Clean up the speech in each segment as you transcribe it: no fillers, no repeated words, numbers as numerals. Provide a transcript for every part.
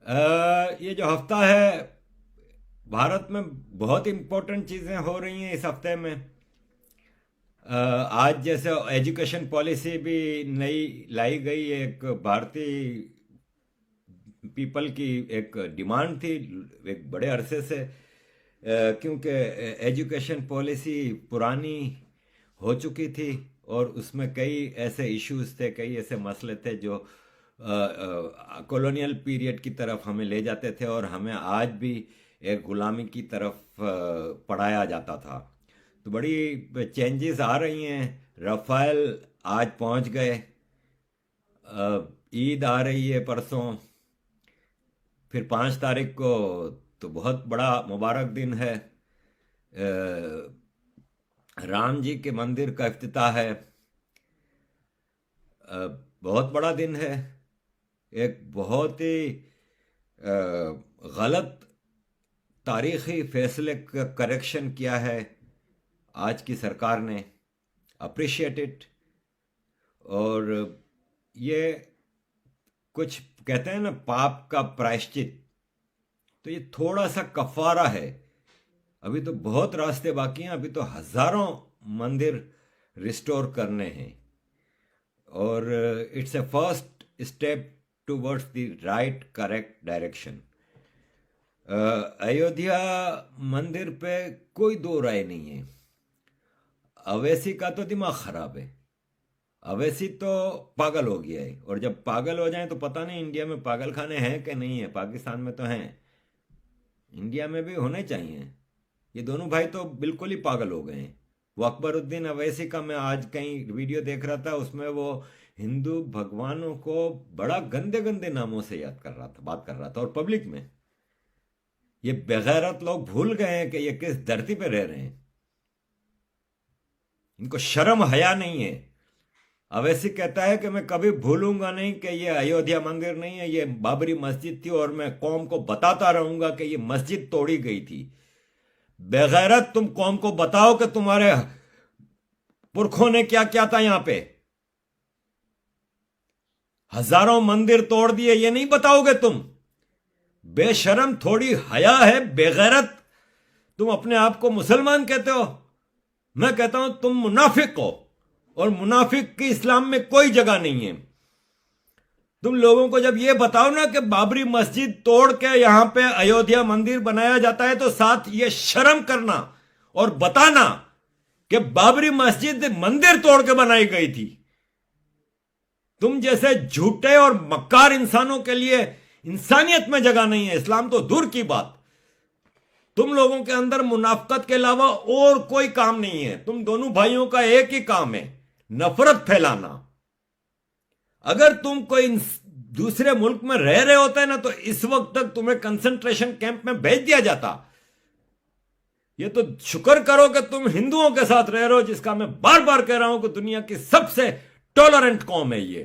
ये जो हफ्ता है, भारत में बहुत इम्पोर्टेंट चीज़ें हो रही हैं इस हफ्ते में। आज जैसे एजुकेशन पॉलिसी भी नई लाई गई, एक भारतीय पीपल की एक डिमांड थी एक बड़े अरसे से। क्योंकि एजुकेशन पॉलिसी पुरानी हो चुकी थी और उसमें कई ऐसे इश्यूज थे, कई ऐसे मसले थे जो कॉलोनियल पीरियड की तरफ हमें ले जाते थे और हमें आज भी एक गुलामी की तरफ पढ़ाया जाता था। तो बड़ी चेंजेस आ रही हैं। रफ़ाएल आज पहुंच गए। ईद आ रही है परसों, फिर 5 तारीख को तो बहुत बड़ा मुबारक दिन है। राम जी के मंदिर का इफ्तिताह है। बहुत बड़ा दिन है। एक बहुत ही गलत तारीखी फैसले का करेक्शन किया है आज की सरकार ने। Appreciate it. और ये कुछ कहते हैं ना, पाप का प्रायश्चित, तो ये थोड़ा सा कफारा है। अभी तो बहुत रास्ते बाकी हैं, अभी तो हजारों मंदिर रिस्टोर करने हैं। और it's a first step towards the right correct direction. Ayodhya मंदिर पे कोई दो राय नहीं है। अवैसी का तो दिमाग खराब है। अवैसी तो पागल हो गया है, और जब पागल हो जाए तो पता नहीं इंडिया में पागल खाने हैं कि नहीं है। पाकिस्तान में तो हैं, इंडिया में भी होने चाहिए। ये दोनों भाई तो बिल्कुल ही पागल हो गए हैं। वो अकबरुद्दीन अवैसी का मैं आज कहीं वीडियो देख रहा था, उसमें वो हिंदू भगवानों को बड़ा गंदे गंदे नामों से याद कर रहा था, बात कर रहा था, और पब्लिक में। ये बेगैरत लोग भूल गए हैं कि ये किस धरती पे रह रहे हैं। इनको शर्म हया नहीं है। अवैसी कहता है कि मैं कभी भूलूंगा नहीं कि ये अयोध्या मंदिर नहीं है, ये बाबरी मस्जिद थी, और मैं कौम को बताता रहूंगा कि ये मस्जिद तोड़ी गई थी। बेगैरत, तुम कौम को बताओ कि तुम्हारे पुरखों ने क्या किया था यहां पे। हजारों मंदिर तोड़ दिए, ये नहीं बताओगे तुम? बेशरम, थोड़ी हया है? बेगैरत, तुम अपने आप को मुसलमान कहते हो। मैं कहता हूं तुम मुनाफिक हो, और मुनाफिक की इस्लाम में कोई जगह नहीं है। तुम लोगों को जब ये बताओ ना कि बाबरी मस्जिद तोड़ के यहां पे अयोध्या मंदिर बनाया जाता है, तो साथ ये शर्म करना और बताना कि बाबरी मस्जिद मंदिर तोड़ के बनाई गई थी। तुम जैसे झूठे और मक्कार इंसानों के लिए इंसानियत में जगह नहीं है, इस्लाम तो दूर की बात। तुम लोगों के अंदर मुनाफकत के अलावा और कोई काम नहीं है। तुम दोनों भाइयों का एक ही काम है, नफरत फैलाना। अगर तुम कोई दूसरे मुल्क में रह रहे होते ना, तो इस वक्त तक तुम्हें कंसंट्रेशन कैंप में भेज दिया जाता। ये तो शुक्र करो कि तुम हिंदुओं के साथ रह रहे हो, जिसका मैं बार बार कह रहा हूं कि दुनिया की सबसे टॉलरेंट कौम है ये।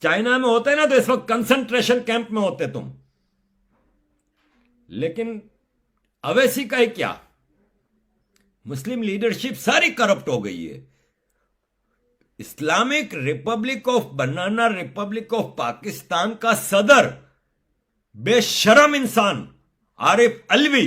चाइना में होते ना तो इस वक्त कंसंट्रेशन कैंप में होते तुम। लेकिन अवैसी का ही क्या, मुस्लिम लीडरशिप सारी करप्ट हो गई है। Islamic Republic of banana Republic of Pakistan का सदर, बेशरम इंसान आरिफ अलवी,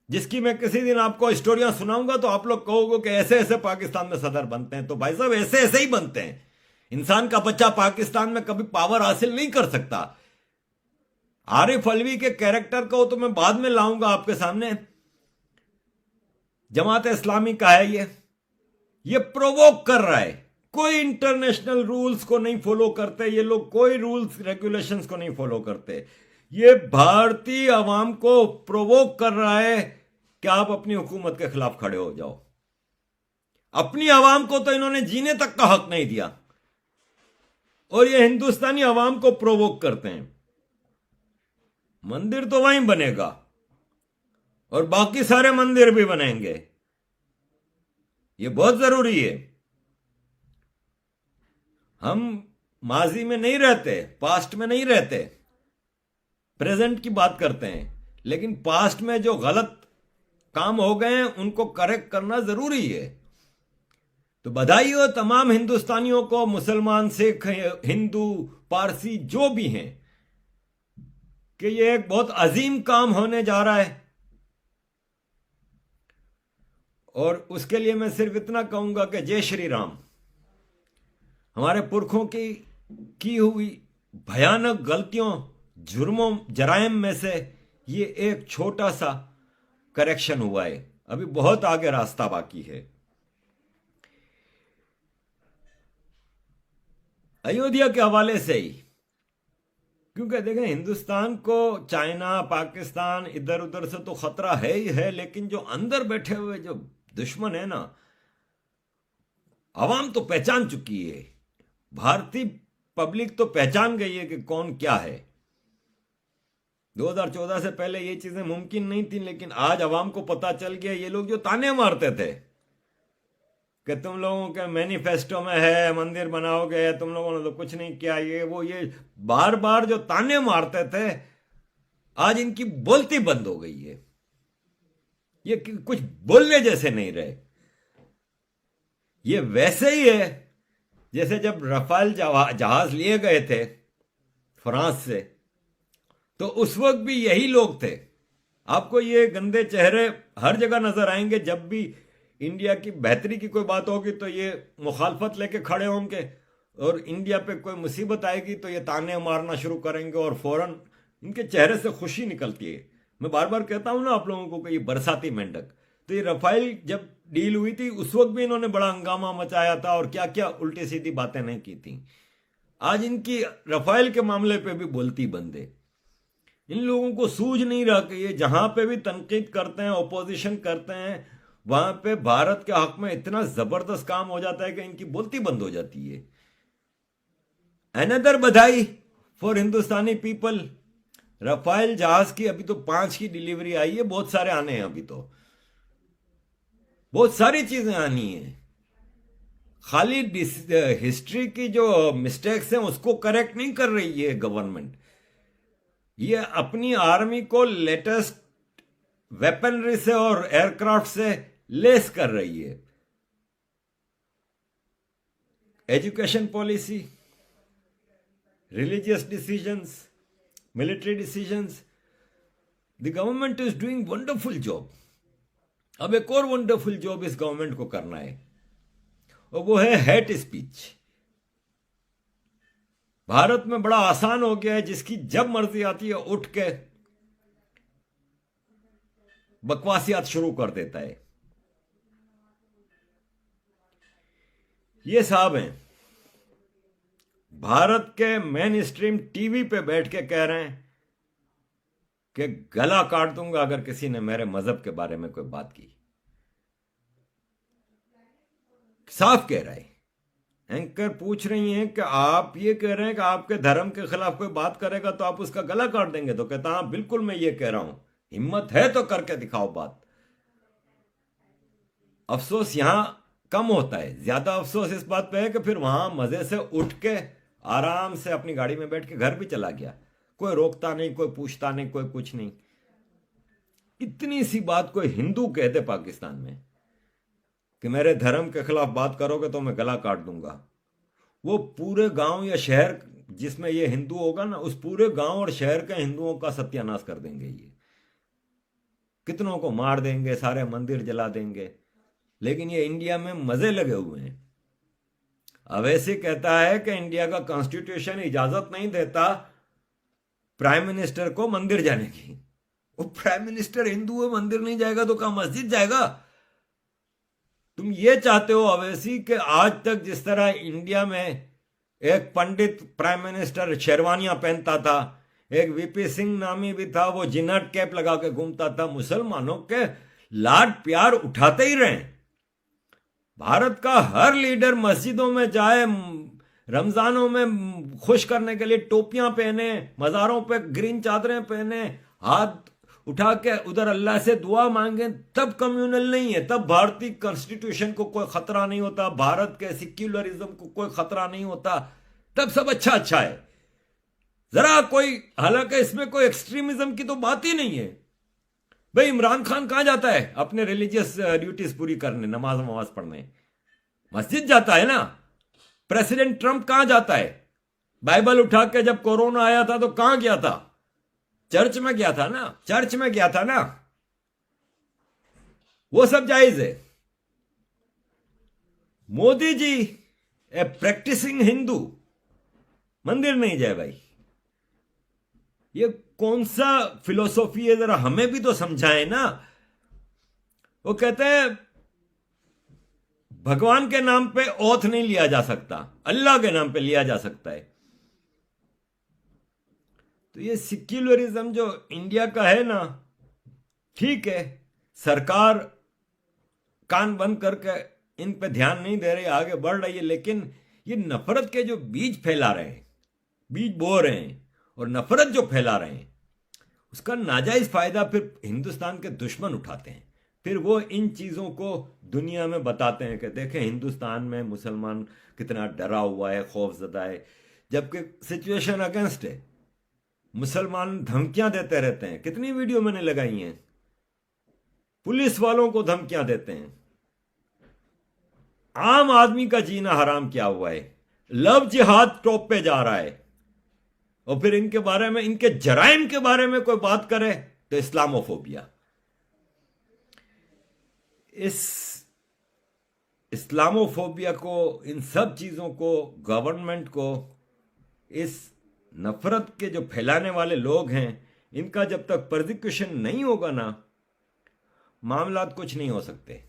जिसकी मैं किसी दिन आपको स्टोरियां सुनाऊंगा तो आप लोग कहोगे कि ऐसे ऐसे पाकिस्तान में सदर बनते हैं। तो भाई साहब, ऐसे ऐसे ही बनते हैं। इंसान का बच्चा पाकिस्तान में कभी पावर हासिल नहीं कर सकता। आरिफ अलवी के कैरेक्टर को तो मैं बाद में लाऊंगा आपके सामने। जमात इस्लामी का है ये प्रोवोक कर रहा है। कोई इंटरनेशनल रूल्स को नहीं फॉलो करते ये लोग, कोई रूल्स रेगुलेशंस को नहीं फॉलो करते। ये भारतीय अवाम को प्रोवोक कर रहा है कि आप अपनी हुकूमत के खिलाफ खड़े हो जाओ। अपनी अवाम को तो इन्होंने जीने तक का हक नहीं दिया, और ये हिंदुस्तानी अवाम को प्रोवोक करते हैं। मंदिर तो वहीं बनेगा, और बाकी सारे मंदिर भी बनेंगे। ये बहुत जरूरी है। हम माजी में नहीं रहते, पास्ट में नहीं रहते, प्रेजेंट की बात करते हैं। लेकिन पास्ट में जो गलत काम हो गए हैं उनको करेक्ट करना जरूरी है। तो बधाई हो तमाम हिंदुस्तानियों को, मुसलमान, सिख, हिंदू, पारसी जो भी हैं, कि ये एक बहुत अजीम काम होने जा रहा है। और उसके लिए मैं सिर्फ इतना कहूंगा कि जय श्री राम। हमारे पुरखों की हुई भयानक गलतियों, जुर्मों, जराइम में से ये एक छोटा सा करेक्शन हुआ है। अभी बहुत आगे रास्ता बाकी है। अयोध्या के हवाले से ही, क्योंकि देखें हिंदुस्तान को चाइना, पाकिस्तान, इधर उधर से तो खतरा है ही है, लेकिन जो अंदर बैठे हुए जो दुश्मन है ना, आवाम तो पहचान चुकी है, भारतीय पब्लिक तो पहचान गई है कि कौन क्या है। 2014 से पहले ये चीजें मुमकिन नहीं थी, लेकिन आज आवाम को पता चल गया। ये लोग जो ताने मारते थे कि तुम लोगों के मैनिफेस्टो में है मंदिर बनाओगे, तुम लोगों ने तो कुछ नहीं किया, ये बार बार जो ताने मारते थे, आज इनकी बोलती बंद हो गई है। ये कुछ बोलने जैसे नहीं रहे। ये वैसे ही है जैसे जब रफाल जहाज लिए गए थे फ्रांस से, तो उस वक्त भी यही लोग थे। आपको ये गंदे चेहरे हर जगह नजर आएंगे। जब भी इंडिया की बेहतरी की कोई बात होगी तो ये मुखालफत लेके खड़े होंगे, और इंडिया पे कोई मुसीबत आएगी तो ये ताने मारना शुरू करेंगे, और फौरन इनके चेहरे से खुशी निकलती है। मैं बार बार कहता हूं ना आप लोगों को कि ये बरसाती मेंढक। तो ये रफाइल जब डील हुई थी उस वक्त भी इन्होंने बड़ा हंगामा मचाया था, और क्या क्या उल्टी सीधी बातें नहीं की थी। आज इनकी रफाइल के मामले पे भी बोलती बंद है। इन लोगों को सूझ नहीं रहा कि ये जहां पे भी तनकीद करते हैं, ओपोजिशन करते हैं, वहां पे भारत के हक में इतना जबरदस्त काम हो जाता है कि इनकी बोलती बंद हो जाती है। अनदर बधाई फॉर हिंदुस्तानी पीपल। रफाइल जहाज की अभी तो 5 की डिलीवरी आई है, बहुत सारे आने हैं। अभी तो बहुत सारी चीजें आनी है। खाली हिस्ट्री की जो मिस्टेक्स हैं उसको करेक्ट नहीं कर रही है गवर्नमेंट। ये अपनी आर्मी को लेटेस्ट वेपनरी से और एयरक्राफ्ट से लेस कर रही है। Education policy, religious decisions, military decisions, the government is doing wonderful job. अब एक और वंडरफुल जॉब इस गवर्नमेंट को करना है, और वो है हेट स्पीच। भारत में बड़ा आसान हो गया है, जिसकी जब मर्जी आती है उठ के बकवासियात शुरू कर देता है। ये साहब हैं भारत के मेन स्ट्रीम टीवी पे बैठ के कह रहे हैं कि गला काट दूंगा अगर किसी ने मेरे मजहब के बारे में कोई बात की। साफ कह रहा है। एंकर पूछ रही हैं कि आप ये कह रहे हैं कि आपके धर्म के खिलाफ कोई बात करेगा तो आप उसका गला काट देंगे? तो कहता हाँ बिल्कुल मैं ये कह रहा हूं, हिम्मत है तो करके दिखाओ बात। अफसोस यहां कम होता है, ज्यादा अफसोस इस बात पे है कि फिर वहां मजे से उठ के आराम से अपनी गाड़ी में बैठ के घर भी चला गया, कोई रोकता नहीं, कोई पूछता नहीं, कोई कुछ नहीं। इतनी सी बात कोई हिंदू कह दे पाकिस्तान में कि मेरे धर्म के खिलाफ बात करोगे तो मैं गला काट दूंगा, वो पूरे गांव या शहर जिसमें ये हिंदू होगा ना, उस पूरे गांव और शहर के हिंदुओं का सत्यानाश कर देंगे। ये कितनों को मार देंगे, सारे मंदिर जला देंगे। लेकिन ये इंडिया में मजे लगे हुए हैं। अवैसी कहता है कि इंडिया का कॉन्स्टिट्यूशन इजाजत नहीं देता प्राइम मिनिस्टर को मंदिर जाने की। वो प्राइम मिनिस्टर हिंदू है, मंदिर नहीं जाएगा तो कहां मस्जिद जाएगा? तुम ये चाहते हो अवैसी कि आज तक जिस तरह इंडिया में एक पंडित प्राइम मिनिस्टर शेरवानियां पहनता था, एक वीपी सिंह नामी भी था, वो जिन्नट कैप लगा के घूमता था, मुसलमानों के लाड प्यार उठाते ही रहे। भारत का हर लीडर मस्जिदों में जाए, रमजानों में खुश करने के लिए टोपियां पहने, मज़ारों पे ग्रीन चादरें पहने, हाथ उठा के उधर अल्लाह से दुआ मांगे, तब कम्युनल नहीं है, तब भारतीय कॉन्स्टिट्यूशन को कोई खतरा नहीं होता, भारत के सेक्युलरिज्म को कोई खतरा नहीं होता, तब सब अच्छा अच्छा है। जरा कोई, हालांकि इसमें कोई एक्सट्रीमिज्म की तो बात ही नहीं है। भाई इमरान खान कहां जाता है अपने रिलीजियस ड्यूटीज पूरी करने, नमाज वमाज पढ़ने? मस्जिद जाता है ना। प्रेसिडेंट ट्रंप कहां जाता है? बाइबल उठा के जब कोरोना आया था तो कहां गया था? चर्च में गया था ना, चर्च में गया था ना। वो सब जायज है। मोदी जी ए प्रैक्टिसिंग हिंदू, मंदिर नहीं जाए भाई। ये कौन सा फिलोसॉफी है, जरा हमें भी तो समझाए ना। वो कहते हैं भगवान के नाम पे ओथ नहीं लिया जा सकता, अल्लाह के नाम पे लिया जा सकता है। तो ये सिक्युलरिज्म जो इंडिया का है ना, ठीक है, सरकार कान बंद करके इन पे ध्यान नहीं दे रही, आगे बढ़ रही है, लेकिन ये नफरत के जो बीज फैला रहे हैं, बीज बो रहे हैं और नफरत जो फैला रहे हैं, उसका नाजायज फायदा फिर हिंदुस्तान के दुश्मन उठाते हैं। फिर वो इन चीजों को दुनिया में बताते हैं कि देखें हिंदुस्तान में मुसलमान कितना डरा हुआ है, खौफजदा है, जबकि सिचुएशन अगेंस्ट है। मुसलमान धमकियां देते रहते हैं, कितनी वीडियो मैंने लगाई हैं, पुलिस वालों को धमकियां देते हैं। आम आदमी का जीना हराम किया हुआ है। लव जिहाद टॉप पे जा रहा है, और फिर इनके बारे में, इनके जराइम के बारे में कोई बात करे तो इस्लामोफोबिया। इस इस्लामोफोबिया को, इन सब चीजों को, गवर्नमेंट को, इस नफरत के जो फैलाने वाले लोग हैं, इनका जब तक प्रोसिक्यूशन नहीं होगा ना, मामलात कुछ नहीं हो सकते।